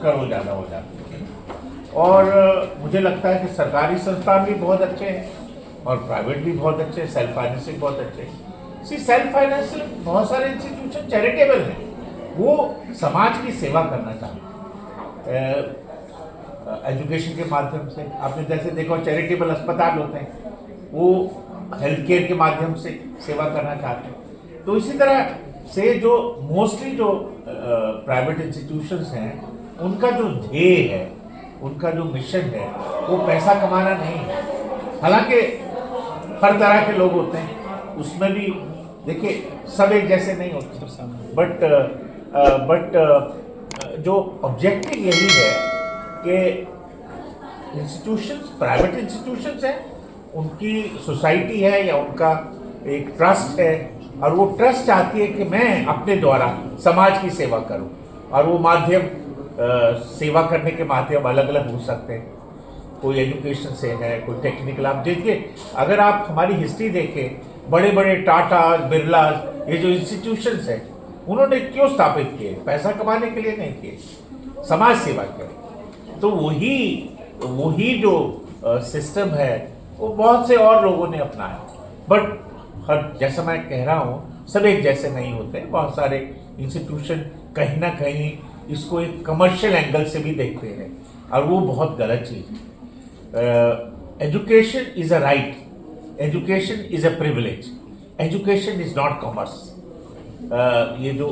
करोड़ ज़्यादा हो जाते हैं। और मुझे लगता है कि सरकारी संस्थान भी बहुत अच्छे हैं और प्राइवेट भी बहुत अच्छे हैं, सेल्फ फाइनेंसिंग बहुत अच्छे हैं। सेल्फ फाइनेंसिंग बहुत सारे इंस्टीट्यूशन चैरिटेबल हैं, वो समाज की सेवा करना चाहते हैं एजुकेशन के माध्यम से। आपने जैसे देखो चैरिटेबल अस्पताल होते हैं, वो हेल्थ केयर के माध्यम से सेवा करना चाहते हैं। तो इसी तरह से जो मोस्टली जो प्राइवेट इंस्टीट्यूशंस हैं, उनका जो ध्येय है, उनका जो मिशन है, वो पैसा कमाना नहीं है। हालांकि हर तरह के लोग होते हैं, उसमें भी देखिए सब एक जैसे नहीं होते, बट जो ऑब्जेक्टिव यही है कि इंस्टीट्यूशंस, प्राइवेट इंस्टीट्यूशंस हैं, उनकी सोसाइटी है या उनका एक ट्रस्ट है, और वो ट्रस्ट चाहती है कि मैं अपने द्वारा समाज की सेवा करूं, और वो माध्यम सेवा करने के माध्यम अलग अलग हो सकते हैं। कोई एजुकेशन से है, कोई टेक्निकल। आप देखिए, अगर आप हमारी हिस्ट्री देखें, बड़े बड़े टाटा, बिरला, ये जो इंस्टीट्यूशंस हैं, उन्होंने क्यों स्थापित किए? पैसा कमाने के लिए नहीं किए, समाज सेवा के। तो वही जो सिस्टम है वो बहुत से और लोगों ने अपनाया, बट जैसा मैं कह रहा हूँ, सब एक जैसे नहीं होते। बहुत सारे इंस्टीट्यूशन कहीं ना कहीं इसको एक कमर्शियल एंगल से भी देखते हैं, और वो बहुत गलत चीज़ है। Education is a right, education is a privilege, education is not commerce. ये जो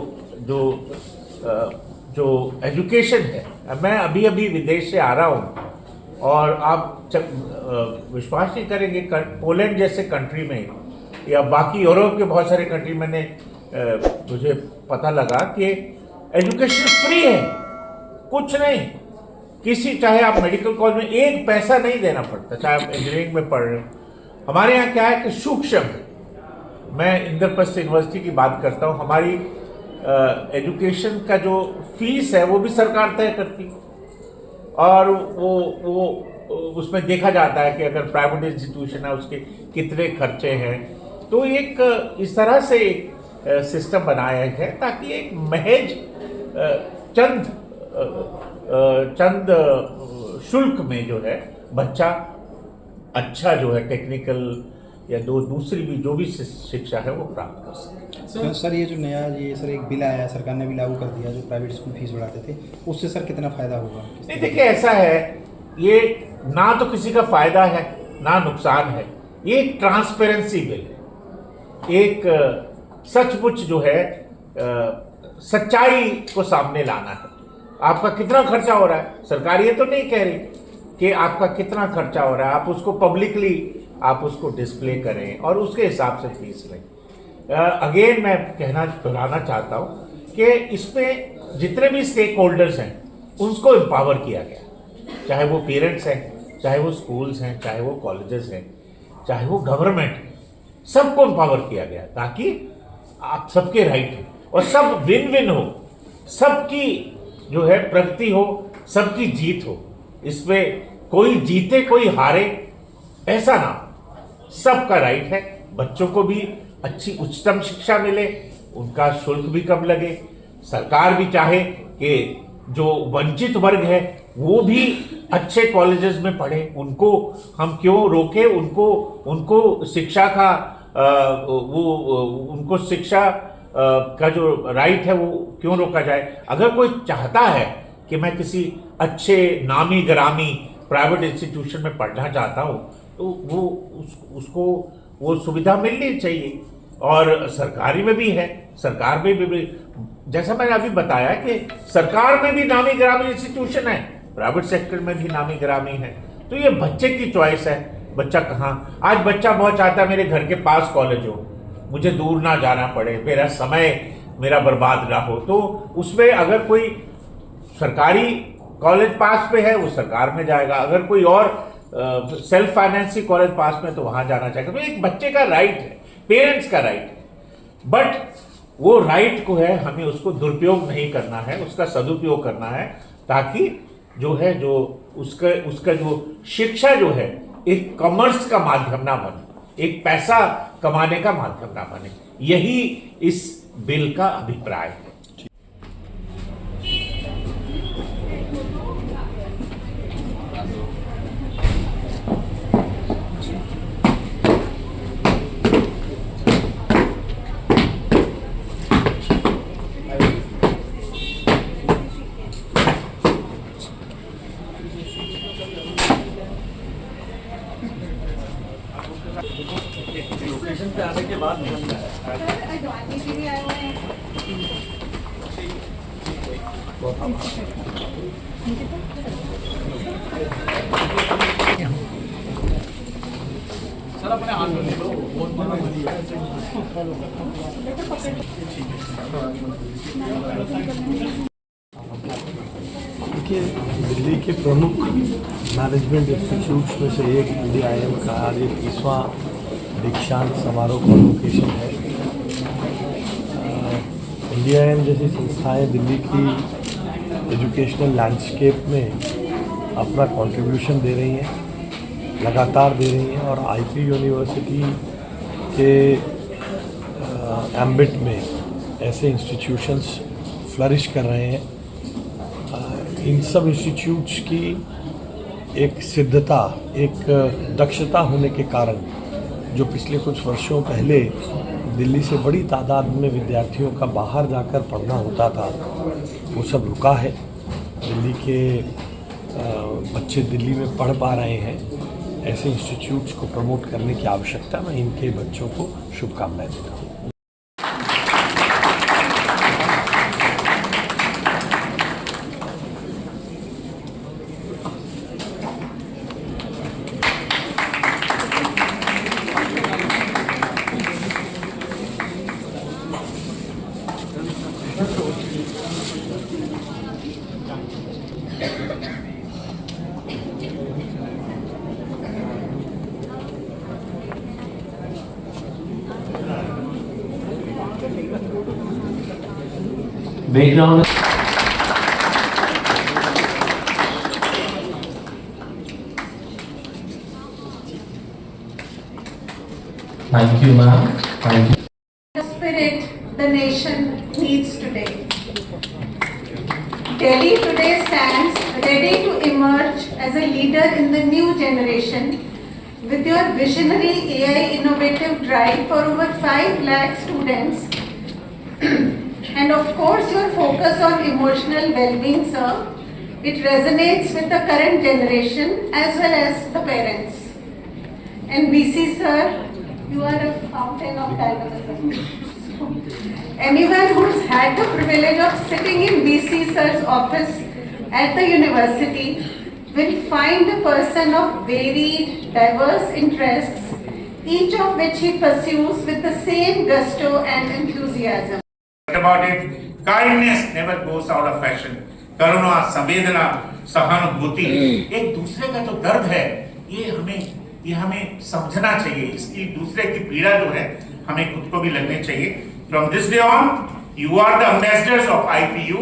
एजुकेशन है, मैं अभी विदेश से आ रहा हूँ, और आप विश्वास नहीं करेंगे, पोलैंड जैसे कंट्री में या बाकी यूरोप के बहुत सारे कंट्री, मुझे पता लगा कि एजुकेशन फ्री है, कुछ नहीं। चाहे आप मेडिकल कॉलेज में एक पैसा नहीं देना पड़ता, चाहे आप इंजीनियरिंग में पढ़ रहे हो। हमारे यहाँ क्या है कि सूक्ष्म, मैं इंद्रप्रस्थ यूनिवर्सिटी की बात करता हूँ, हमारी एजुकेशन का जो फीस है वो भी सरकार तय करती, और वो उसमें देखा जाता है कि अगर प्राइवेट इंस्टीट्यूशन है उसके कितने खर्चे हैं। तो एक इस तरह से एक सिस्टम बनाया है ताकि एक महज चंद शुल्क में जो है बच्चा अच्छा जो है टेक्निकल या दूसरी भी जो भी शिक्षा है वो प्राप्त कर सके। सर ये जो नया एक बिल आया, सरकार ने भी लागू कर दिया, जो प्राइवेट स्कूल फीस बढ़ाते थे, उससे सर कितना फायदा होगा? नहीं, देखिए ऐसा है, ये ना तो किसी का फायदा है ना नुकसान है। ये एक ट्रांसपेरेंसी बिल है, एक सचमुच जो है सच्चाई को सामने लाना है। आपका कितना खर्चा हो रहा है, सरकार ये तो नहीं कह रही कि आपका कितना खर्चा हो रहा है, आप उसको पब्लिकली आप उसको डिस्प्ले करें और उसके हिसाब से फीस लें। अगेन मैं दोहराना चाहता हूँ कि इसमें जितने भी स्टेक होल्डर्स हैं उसको एम्पावर किया गया, चाहे वो पेरेंट्स हैं, चाहे वो स्कूल्स हैं, चाहे वो कॉलेजेस हैं, चाहे वो गवर्नमेंट है, सबको एम्पावर किया गया ताकि आप सबके राइट हैं और सब विन विन हो, सबकी जो है प्रगति हो, सबकी जीत हो। इसमें कोई जीते कोई हारे ऐसा ना, सबका राइट है। बच्चों को भी अच्छी उच्चतम शिक्षा मिले, उनका शुल्क भी कम लगे, सरकार भी चाहे कि जो वंचित वर्ग है वो भी अच्छे कॉलेजेस में पढ़े, उनको हम क्यों रोके, उनको शिक्षा का उनको शिक्षा का जो राइट है वो क्यों रोका जाए। अगर कोई चाहता है कि मैं किसी अच्छे नामी ग्रामी प्राइवेट इंस्टीट्यूशन में पढ़ना चाहता हूँ तो उसको वो सुविधा मिलनी चाहिए, और सरकारी में भी है। सरकार में भी जैसा मैंने अभी बताया कि सरकार में भी नामी ग्रामी इंस्टीट्यूशन है, प्राइवेट सेक्टर में भी नामी ग्रामी है। तो ये बच्चे की चॉइस है, बच्चा कहाँ। आज बच्चा बहुत चाहता है मेरे घर के पास कॉलेज हो, मुझे दूर ना जाना पड़े, मेरा समय मेरा बर्बाद ना हो। तो उसमें अगर कोई सरकारी कॉलेज पास पे है वो सरकार में जाएगा, अगर कोई और सेल्फ फाइनेंसिंग कॉलेज पास में तो वहां जाना चाहेगा। तो एक बच्चे का राइट है, पेरेंट्स का राइट है, बट वो राइट को है हमें उसको दुरुपयोग नहीं करना है, उसका सदुपयोग करना है, ताकि जो है जो उसका जो शिक्षा जो है एक कॉमर्स का माध्यम ना बने, एक पैसा कमाने का माध्यम ना बने। यही इस बिल का अभिप्राय है। अडवाणी जी भी आए हुए हैं। देखिए, दिल्ली के प्रमुख मैनेजमेंट इंस्टीट्यूट्स में से एक IIM का आज ये 30वां दीक्षांत समारोह का लोकेशन है। IIM जैसी संस्थाएं दिल्ली की एजुकेशनल लैंडस्केप में अपना कंट्रीब्यूशन दे रही हैं, लगातार दे रही हैं, और IP यूनिवर्सिटी के एम्बिट में ऐसे इंस्टीट्यूशंस फ्लरिश कर रहे हैं। इन सब इंस्टीट्यूट्स की एक सिद्धता, एक दक्षता होने के कारण जो पिछले कुछ वर्षों पहले दिल्ली से बड़ी तादाद में विद्यार्थियों का बाहर जाकर पढ़ना होता था, वो सब रुका है। दिल्ली के बच्चे दिल्ली में पढ़ पा रहे हैं। ऐसे इंस्टीट्यूट्स को प्रमोट करने की आवश्यकता, मैं इनके बच्चों को शुभकामनाएं देता हूँ। Background. Thank you, ma'am. Thank you. The spirit the nation needs today. Delhi today stands ready to emerge as a leader in the new generation with your visionary AI innovative drive for over 5 lakh students and of course your focus on emotional well-being, sir. It resonates with the current generation as well as the parents. And BC sir, you are a fountain of dynamism. Anyone who's had the privilege of sitting in BC sir's office at the university will find a person of varied, diverse interests, each of which he pursues with the same gusto and enthusiasm. About it, kindness never goes out of fashion. करुणा, संवेदना, सहानुभूति, एक दूसरे का जो दर्द है, ये हमें समझना चाहिए। इसकी दूसरे की पीड़ा जो है, हमें खुद को भी लगनी चाहिए। From this day on, you are the ambassadors of IPU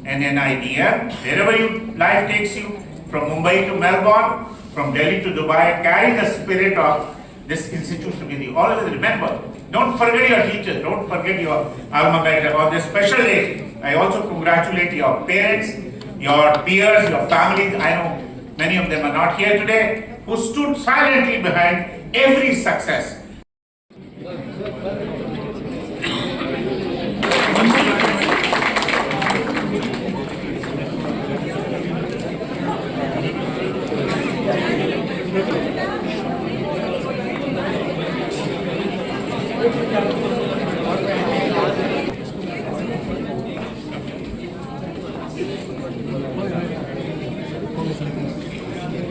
and NIDM. Wherever life takes you, from Mumbai to Melbourne, from Delhi to Dubai, carry the spirit of this institution with you. Always remember, don't forget your teachers, don't forget your alma mater. On this special day, I also congratulate your parents, your peers, your families. I know many of them are not here today, who stood silently behind every success.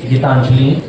Gitanjali.